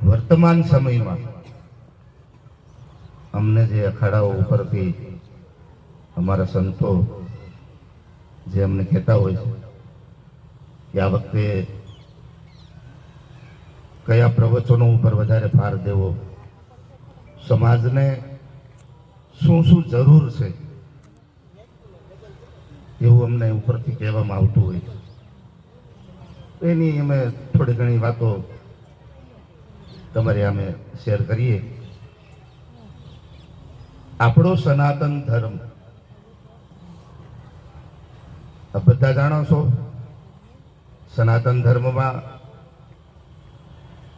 વર્તમાન સમયમાં અમને જે અખાડાઓ ઉપરથી અમારા સંતો જે અમને કહેતા હોય છે કે આ વખતે કયા પ્રવચનો ઉપર વધારે ભાર દેવો, સમાજને શું શું જરૂર છે એવું અમને ઉપરથી કહેવામાં આવતું હોય છે. એની અમે થોડી ઘણી વાતો તમારી અમે શેર કરીએ. આપણો સનાતન ધર્મ બધા જાણો છો. સનાતન ધર્મમાં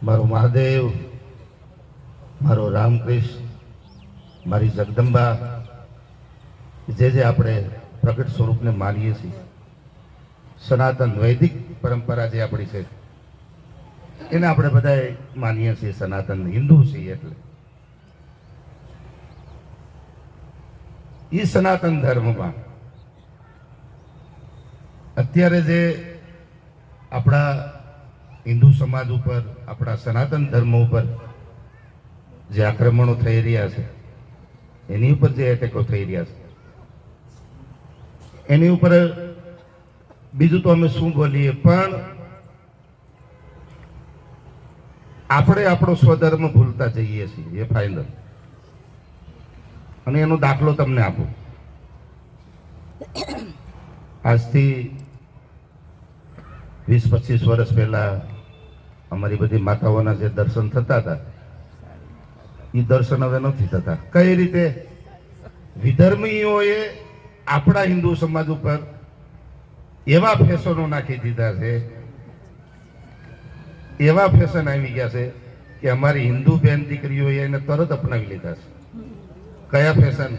મારો મહાદેવ, મારો રામકૃષ્ણ, મારી જગદંબા, જે આપણે પ્રગટ સ્વરૂપને માનીએ છીએ, સનાતન વૈદિક પરંપરા જે આપણી છે એને આપણે બધા માનીએ છીએ. સનાતન હિન્દુ છીએ. એટલે એ સનાતન ધર્મમાં અત્યારે જે આપણા હિન્દુ સમાજ ઉપર, આપણા સનાતન ધર્મ ઉપર જે આક્રમણો થઈ રહ્યા છે, એની ઉપર જે એટેકો થઈ રહ્યા છે, એની ઉપર બીજું તો અમે શું બોલીએ, પણ આપણે આપણો સ્વધર્મ ભૂલતા જઈએ છીએ. એ ફાઇનલ. અને એનો દાખલો તમને આપું. આજથી 20-25 વર્ષ પહેલા અમારી બધી માતાઓના જે દર્શન થતા હતા એ દર્શન હવે નથી થતા. કઈ રીતે? વિધર્મીઓએ આપણા હિન્દુ સમાજ ઉપર એવા ફેશનો નાખી દીધા છે, એવા ફેશન આવી ગયા છે કે અમારી હિન્દુ બેન દીકરીઓએ એને તરત અપનાવી લીધા છે. કયા ફેશન?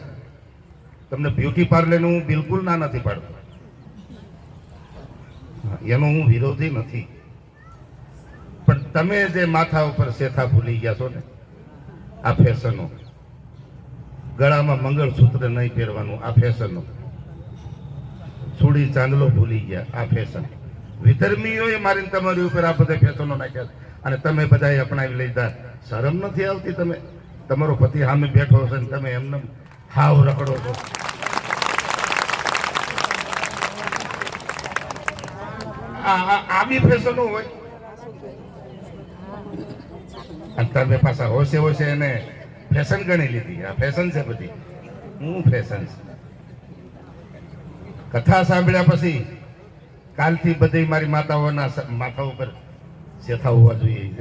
તમને બ્યુટી પાર્લરનું હું બિલકુલ ના નથી પાડતો, એનો હું વિરોધી નથી, પણ તમે જે માથા ઉપર શેથા ભૂલી ગયા છો ને, આ ફેશનો, ગળામાં મંગળસૂત્ર નહીં પહેરવાનું, આ ફેશનો, ચૂડી ચાંદલો ભૂલી ગયા, આ ફેશન. વિધર્મીઓએ મારીને તમારી ઉપર આ બધા ફેશનો નાખ્યા અને તમે બધાએ અપનાવી લીધા. શરમ નથી આવતી? તમે, તમારો પતિ સામે બેઠો હશે ને તમે એમને હાવ રખડો છો. આવી ફેશનો હોય અને તમે પાછા હોશે હોશે એને ફેશન ગણી લીધી. આ ફેશન છે બધી. હું ફેશન છે? કથા સાંભળ્યા પછી કાલથી બધી મારી માતાઓના માથા ઉપર શેથા હોવા જોઈએ.